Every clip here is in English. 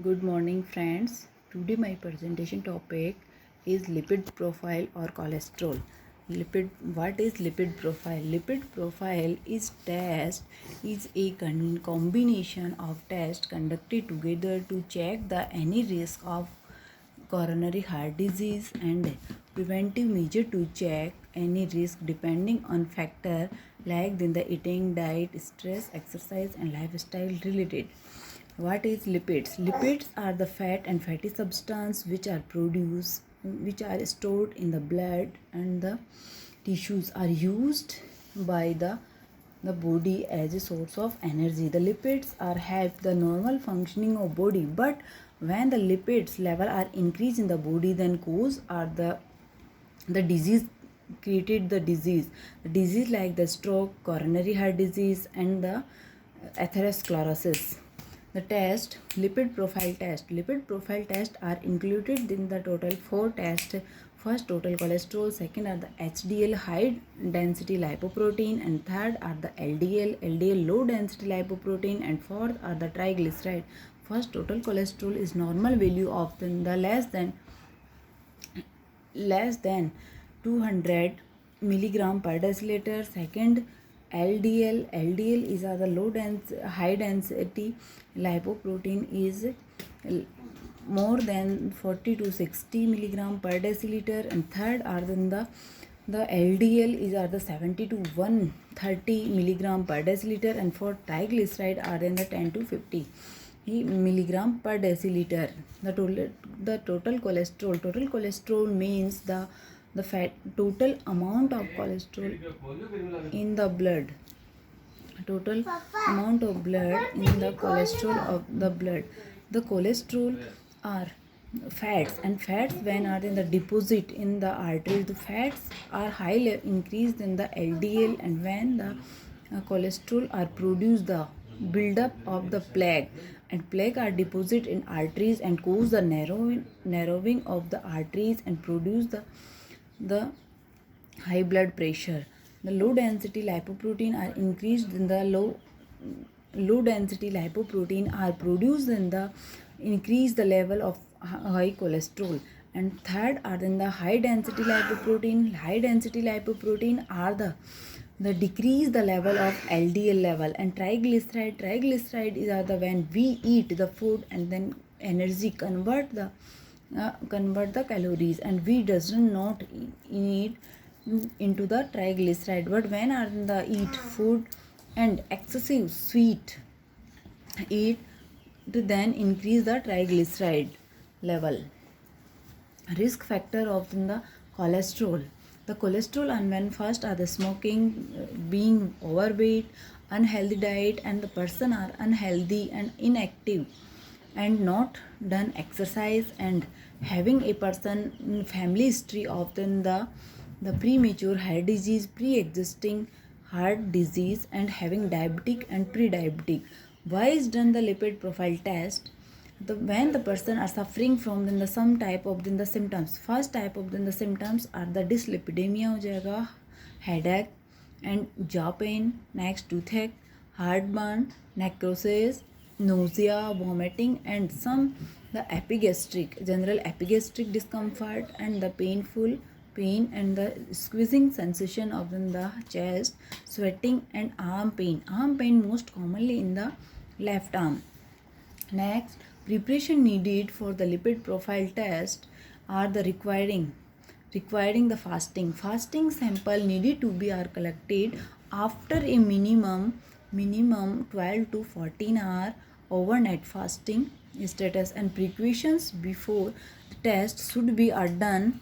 Good morning, friends. Today my presentation topic is lipid profile or cholesterol. What is lipid profile? Lipid profile is a combination of tests conducted together to check the any risk of coronary heart disease and preventive measure to check any risk depending on factor like in the eating, diet, stress, exercise and lifestyle related. What is lipids? Lipids are the fat and fatty substance which are stored in the blood and the tissues are used by the body as a source of energy. The lipids are help the normal functioning of body, but when the lipids level are increased in the body, then cause are the disease created the disease like the stroke, coronary heart disease and the atherosclerosis. The test, lipid profile test are included in the total 4 tests. First, total cholesterol. Second are the HDL, high density lipoprotein, and third are the LDL low density lipoprotein, and fourth are the triglyceride. First, total cholesterol is normal value of the less than 200 milligram per deciliter. Second, LDL is the high density lipoprotein is more than 40 to 60 milligram per deciliter, and third are then the LDL is the 70 to 130 milligram per deciliter, and for triglyceride are in the 10 to 50 milligram per deciliter. The total cholesterol means the fat total amount of cholesterol in the blood, total amount of blood in the cholesterol of the blood. The cholesterol are fats, and fats when are in the deposit in the arteries, the fats are highly increased in the LDL, and when the cholesterol are produced, the buildup of the plaque, and plaque are deposit in arteries and cause the narrowing of the arteries and produce the high blood pressure. The low density lipoprotein are increased in the low density lipoprotein are produced in the increase the level of high cholesterol. And third are in the high density lipoprotein are the decrease the level of LDL level. And triglyceride is the when we eat the food and then energy convert the calories, and we does not eat into the triglyceride, but when are the eat food and excessive sweet eat to then increase the triglyceride level. Risk factor of the cholesterol. The cholesterol and when first are the smoking, being overweight, unhealthy diet, and the person are unhealthy and inactive and not done exercise, and having a person family history of the premature heart disease, pre-existing heart disease, and having diabetic and pre-diabetic. Why is done the lipid profile test? When the person are suffering from then the some type of then the symptoms. First type of then the symptoms are the dyslipidemia हो जाएगा, headache and jaw pain, next toothache, heartburn, necrosis, nausea, vomiting, and some the general epigastric discomfort, and the pain and the squeezing sensation of the chest, sweating, and arm pain. Arm pain most commonly in the left arm. Next, preparation needed for the lipid profile test are the requiring the fasting. Fasting sample needed to be are collected after a minimum 12 to 14 hour overnight fasting status, and precautions before the test should be done.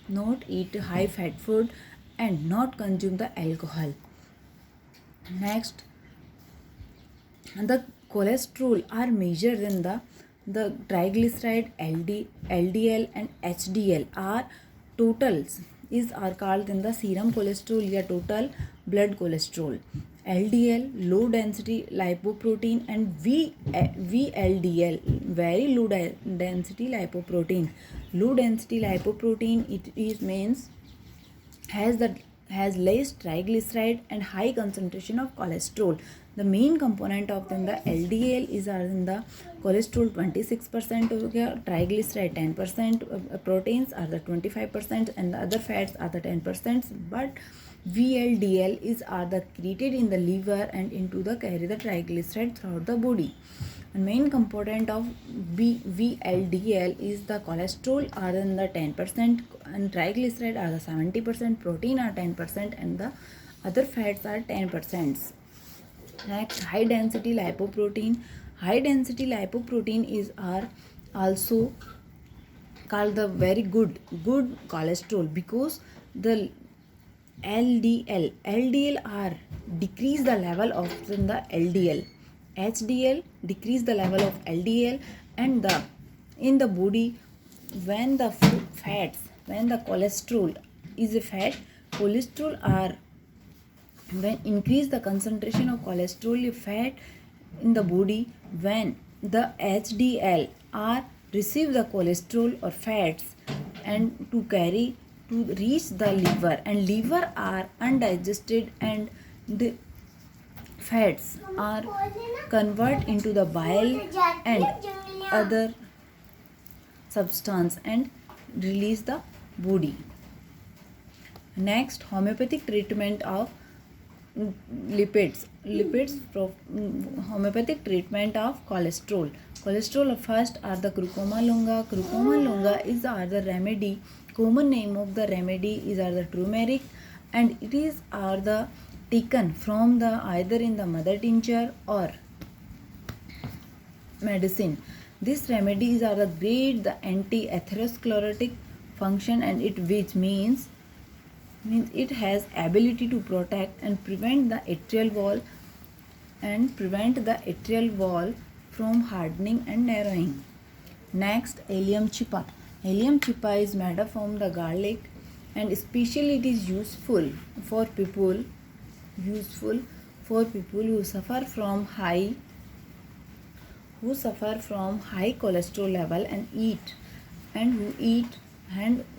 Not eat high fat food and not consume the alcohol. Next, the cholesterol are measured in the triglyceride, LDL and HDL are totals are called in the serum cholesterol या total blood cholesterol. LDL low density lipoprotein and VLDL very low density lipoprotein. Low density lipoprotein it is means has less triglyceride and high concentration of cholesterol. The main component of then the LDL is are in the cholesterol 26% हो गया, triglyceride 10%, proteins are the 25%, and the other fats are the 10%. But VLDL is are the created in the liver and into the carry the triglyceride throughout the body. The main component of VLDL is the cholesterol are in the 10%, and triglyceride are the 70%, protein are 10%, and the other fats are 10%. Next, high density lipoprotein. High density lipoprotein is are also called the very good cholesterol, because the LDL are decrease the level of the LDL. HDL decrease the level of LDL, and the in the body, when the fats, when the cholesterol is a fat, cholesterol are, when increase the concentration of cholesterol fat in the body, when the HDL are receive the cholesterol or fats and to carry to reach the liver, and liver are undigested, and the fats are convert into the bile and other substance and release the body. Next, homeopathic treatment of lipids. Homeopathic treatment of cholesterol. First are the curcuma longa. Curcuma longa is are the remedy. Common name of the remedy is are the turmeric, and it is are the taken from the either in the mother tincture or medicine. This remedy is are the great the anti-atherosclerotic function, and it which means it has ability to protect and prevent the atrial wall from hardening and narrowing. Next, allium chipa. Allium chipa is made up from the garlic, and especially it is useful for people who suffer from high cholesterol level and who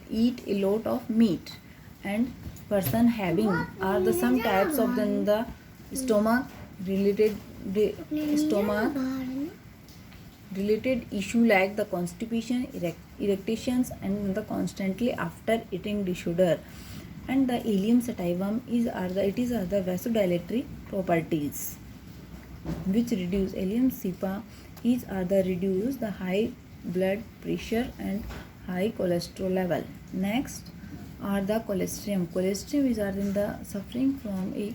eat a lot of meat, and person having are the some types of the stomach related issue like the constipation, erections, and the constantly after eating disorder. And the allium sativum is the vasodilatory properties which reduce. Allium cepa is the reduce the high blood pressure and high cholesterol level. Next are the cholesterol. Cholesterol is in the suffering from a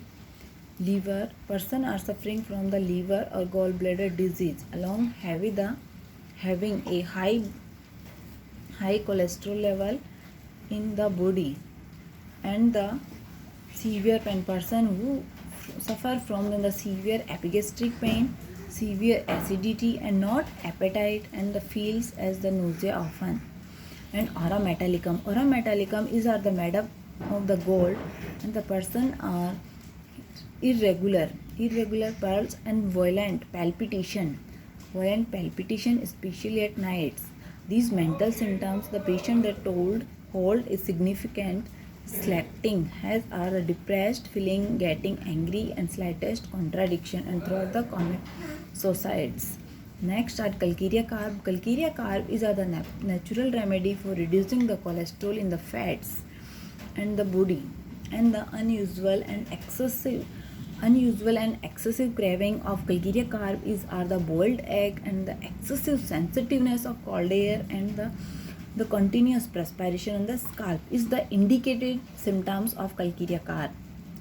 liver. Person are suffering from the liver or gallbladder disease along having a high cholesterol level in the body, and the severe pain. Person who suffer from the severe epigastric pain, severe acidity, and not appetite, and the feels as the nausea often. And aura metallicum. Aura metallicum is the made up of the gold, and the person are irregular pulse and violent palpitation, especially at nights. These mental symptoms, the patient that hold is significant slacking, has are a depressed feeling, getting angry, and slightest contradiction, and throughout the common suicides. Next are calcarea carb. Calcarea carb is the natural remedy for reducing the cholesterol in the fats and the body, and the unusual and excessive craving of calcarea carb is are the boiled egg, and the excessive sensitiveness of cold air, and the continuous perspiration on the scalp is the indicated symptoms of calcarea carb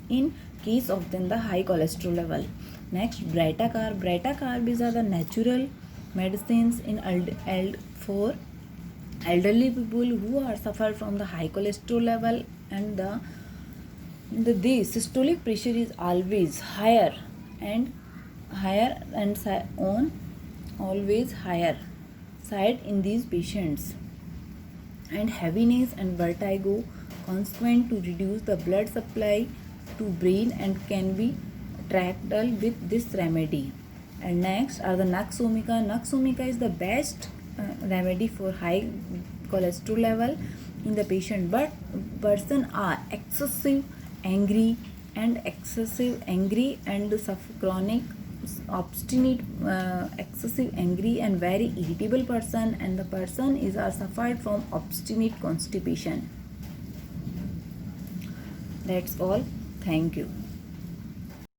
in case of then the high cholesterol level. Next, Brita carb. Brita carb is the natural medicines in for elderly people who are suffer from the high cholesterol level, and the systolic pressure is always higher and on always higher side in these patients, and heaviness and vertigo consequent to reduce the blood supply to brain, and can be tractable with this remedy. And next are the Nux vomica. Nux vomica is the best remedy for high cholesterol level in the patient, but person are excessive angry and excessive angry and chronic obstinate excessive angry and very irritable person, and the person is suffered from obstinate constipation. That's all. Thank you.